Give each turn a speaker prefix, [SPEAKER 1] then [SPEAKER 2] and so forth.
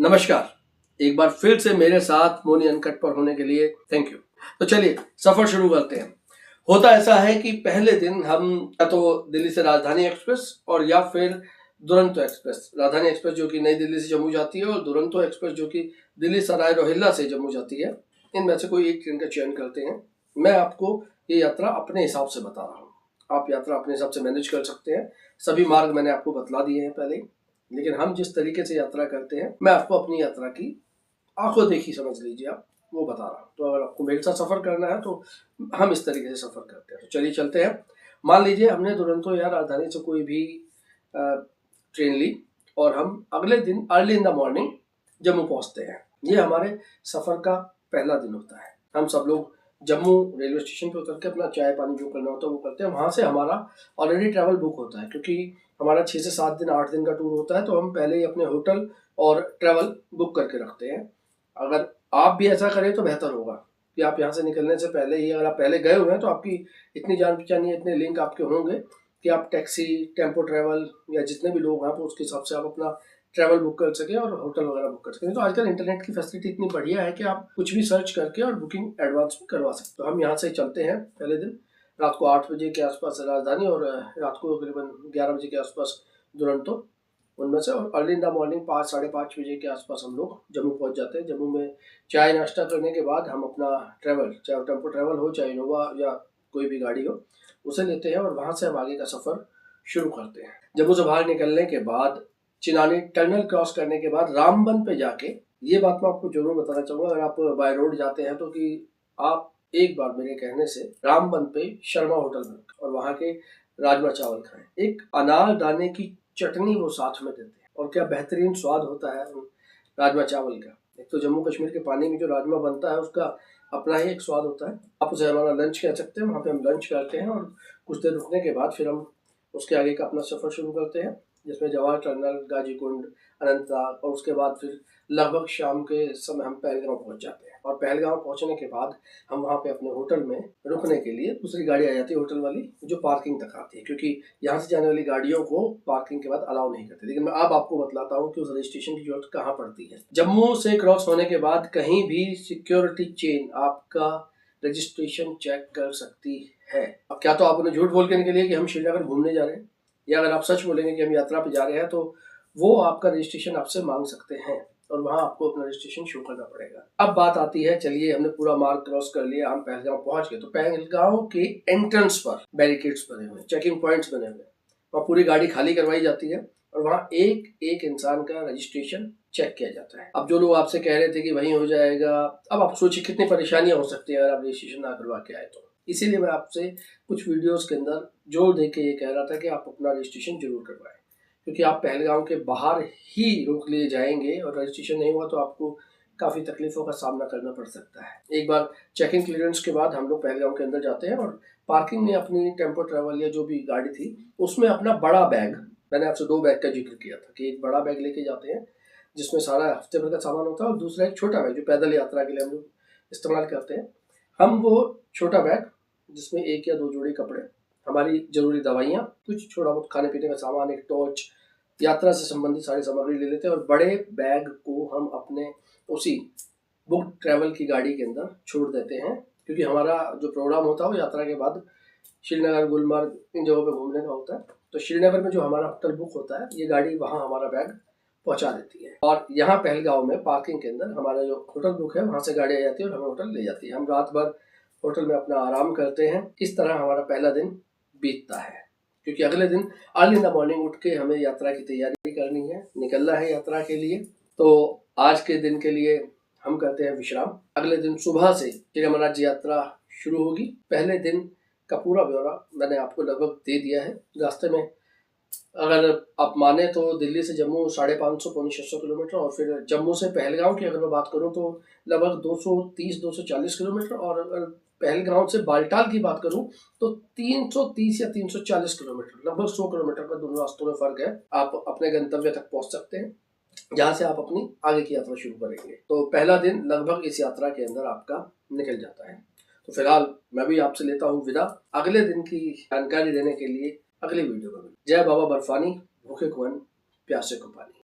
[SPEAKER 1] नमस्कार, एक बार फिर से मेरे साथ मोनी अनकट पर होने के लिए थैंक यू। तो चलिए सफर शुरू करते हैं। होता ऐसा है कि पहले दिन हम या तो दिल्ली से राजधानी एक्सप्रेस और या फिर दुरंतो एक्सप्रेस, राजधानी एक्सप्रेस जो कि नई दिल्ली से जम्मू जाती है और दुरंतो एक्सप्रेस जो कि दिल्ली सराय रोहिल्ला से जम्मू जाती है, इनमें से कोई एक ट्रेन का चयन करते हैं। मैं आपको ये यात्रा अपने हिसाब से बता रहा हूँ, आप यात्रा अपने हिसाब से मैनेज कर सकते हैं। सभी मार्ग मैंने आपको बतला दिए हैं पहले ही, लेकिन हम जिस तरीके से यात्रा करते हैं मैं आपको अपनी यात्रा की आंखों देखी समझ लीजिए आप, वो बता रहा हूँ। तो अगर आपको मेरे साथ सफर करना है तो हम इस तरीके से सफर करते हैं। तो चलिए चलते हैं। मान लीजिए हमने दुरंतो या राजधानी से कोई भी ट्रेन ली और हम अगले दिन early in the morning Jammu पहुंचते हैं। ये हमारे सफर का पहला दिन होता है। हम सब लोग जम्मू रेलवे स्टेशन पे उतर के अपना चाय पानी जो करना होता है वो करते हैं। वहाँ से हमारा ऑलरेडी ट्रैवल बुक होता है, क्योंकि हमारा 6 से 7 दिन 8 दिन का टूर होता है, तो हम पहले ही अपने होटल और ट्रैवल बुक करके रखते हैं। अगर आप भी ऐसा करें तो बेहतर होगा कि आप यहाँ से निकलने से पहले ही, अगर आप पहले गए हुए हैं तो आपकी इतनी जान पहचानी है, इतने लिंक आपके होंगे कि आप टैक्सी, टेम्पो ट्रैवल या जितने भी लोग हैं तो उसके हिसाब से आप अपना ट्रैवल बुक कर सकें और होटल वगैरह बुक कर सकें। तो आजकल इंटरनेट की फैसिलिटी इतनी बढ़िया है कि आप कुछ भी सर्च करके और बुकिंग एडवांस में करवा सकते हो। हम यहाँ से चलते हैं पहले दिन रात को 8 बजे के आसपास राजधानी और रात को तकरीबन 11 बजे के आसपास दुरंतो, उनमें से। और अर्ली इन द मॉर्निंग 5 साढ़े 5 बजे के आसपास हम लोग जम्मू पहुंच जाते हैं। जम्मू में चाय नाश्ता करने के बाद हम अपना ट्रैवल, चाहे टेम्पो ट्रैवल हो चाहे इनोवा या कोई भी गाड़ी हो, उसे लेते हैं और वहाँ से हम आगे का सफ़र शुरू करते हैं। जम्मू से बाहर निकलने के बाद चिनानी टनल क्रॉस करने के बाद रामबन पे जाके, ये बात मैं आपको जरूर बताना चाहूँगा अगर आप बाय रोड जाते हैं तो, कि आप एक बार मेरे कहने से रामबन पे शर्मा होटल में और वहाँ के राजमा चावल खाएं। एक अनार दाने की चटनी वो साथ में देते हैं और क्या बेहतरीन स्वाद होता है राजमा चावल का। एक तो जम्मू कश्मीर के पानी में जो राजमा बनता है उसका अपना ही एक स्वाद होता है। आप उसे हमारा लंच कह सकते हैं। वहाँ पे हम लंच करते हैं और कुछ देर रुकने के बाद फिर हम उसके आगे का अपना सफ़र शुरू करते हैं, जिसमें जवाहर टनल, गाजीकुंड, अनंतनाग और उसके बाद फिर लगभग शाम के समय हम पहलगांव पहुंच जाते हैं। और पहलगांव पहुंचने के बाद हम वहाँ पे अपने होटल में रुकने के लिए दूसरी गाड़ी आ जाती है होटल वाली, जो पार्किंग तक आती है, क्योंकि यहाँ से जाने वाली गाड़ियों को पार्किंग के बाद अलाउ नहीं करते। लेकिन मैं अब आपको बतलाता हूँ कि उस रजिस्ट्रेशन की जरूरत कहाँ पड़ती है। जम्मू से क्रॉस होने के बाद कहीं भी सिक्योरिटी चेन आपका रजिस्ट्रेशन चेक कर सकती है। अब क्या तो आप उन्हें झूठ बोल के निकलिए कि हम श्रीनगर घूमने जा रहे हैं, या अगर आप सच बोलेंगे कि हम यात्रा पे जा रहे हैं, तो वो आपका रजिस्ट्रेशन आपसे मांग सकते हैं और वहाँ आपको अपना रजिस्ट्रेशन शो करना पड़ेगा। अब बात आती है, चलिए हमने पूरा मार्ग क्रॉस कर लिया, हम पहलगांव पहुंच गए। तो पहलगांव के एंट्रेंस पर बैरिकेड्स बने हुए, चेकिंग पॉइंट्स बने हुए, वहाँ पूरी गाड़ी खाली करवाई जाती है और वहाँ एक एक इंसान का रजिस्ट्रेशन चेक किया जाता है। अब जो लोग आपसे कह रहे थे कि वहीं हो जाएगा, अब आप सोचिए कितनी परेशानियां हो सकती है अगर आप रजिस्ट्रेशन ना करवा के आए तो। इसीलिए मैं आपसे कुछ वीडियोस के अंदर जोर दे के ये कह रहा था कि आप अपना रजिस्ट्रेशन जरूर करवाएं, क्योंकि आप पहलगांव के बाहर ही रोक लिए जाएंगे और रजिस्ट्रेशन नहीं हुआ तो आपको काफ़ी तकलीफों का सामना करना पड़ सकता है। एक बार चेकिंग क्लियरेंस के बाद हम लोग पहलगांव के अंदर जाते हैं और पार्किंग में अपनी टेम्पो ट्रैवल या जो भी गाड़ी थी उसमें अपना बड़ा बैग, मैंने आपसे 2 बैग का जिक्र किया था कि एक बड़ा बैग लेके जाते हैं जिसमें सारा हफ्ते भर का सामान होता है, और दूसरा एक छोटा बैग जो पैदल यात्रा के लिए हम लोग इस्तेमाल करते हैं। हम वो छोटा बैग जिसमें 1 या 2 जोड़ी कपड़े, हमारी जरूरी दवाइयाँ, कुछ थोड़ा बहुत खाने पीने का सामान, एक टॉर्च, यात्रा से संबंधित सारी सामग्री ले लेते हैं और बड़े बैग को हम अपने उसी बुक ट्रैवल की गाड़ी के अंदर छोड़ देते हैं, क्योंकि हमारा जो प्रोग्राम होता है वो यात्रा के बाद श्रीनगर, गुलमर्ग, इन जगहों पे घूमने का होता है। तो श्रीनगर में जो हमारा होटल बुक होता है, ये गाड़ी वहाँ हमारा बैग पहुँचा देती है और यहाँ पहलगांव में पार्किंग के अंदर हमारा जो होटल बुक है वहाँ से गाड़ी आ जाती है और हमें होटल ले जाती है। हम रात भर होटल में अपना आराम करते हैं। इस तरह हमारा पहला दिन बीतता है, क्योंकि अगले दिन अर्ली इन द मॉर्निंग उठ के हमें यात्रा की तैयारी करनी है, निकलना है यात्रा के लिए। तो आज के दिन के लिए हम करते हैं विश्राम। अगले दिन सुबह से श्री अमरनाथ यात्रा शुरू होगी। पहले दिन का पूरा ब्यौरा मैंने आपको लगभग दे दिया है। रास्ते में अगर आप माने तो दिल्ली से जम्मू 550 पौने 600 किलोमीटर, और फिर जम्मू से पहलगांव की अगर मैं बात करूं तो लगभग 230-240 किलोमीटर, और अगर पहलगांव से बालटाल की बात करूं तो 330 या 340 किलोमीटर, लगभग 100 किलोमीटर का दोनों रास्तों में फर्क है। आप अपने गंतव्य तक पहुंच सकते हैं, जहाँ से आप अपनी आगे की यात्रा शुरू करेंगे। तो पहला दिन लगभग इस यात्रा के अंदर आपका निकल जाता है। तो फिलहाल मैं भी आपसे लेता हूँ विदा। अगले दिन की जानकारी देने के लिए अगली वीडियो में। जय बाबा बर्फानी, भूखे को अन्न, प्यासे को पानी।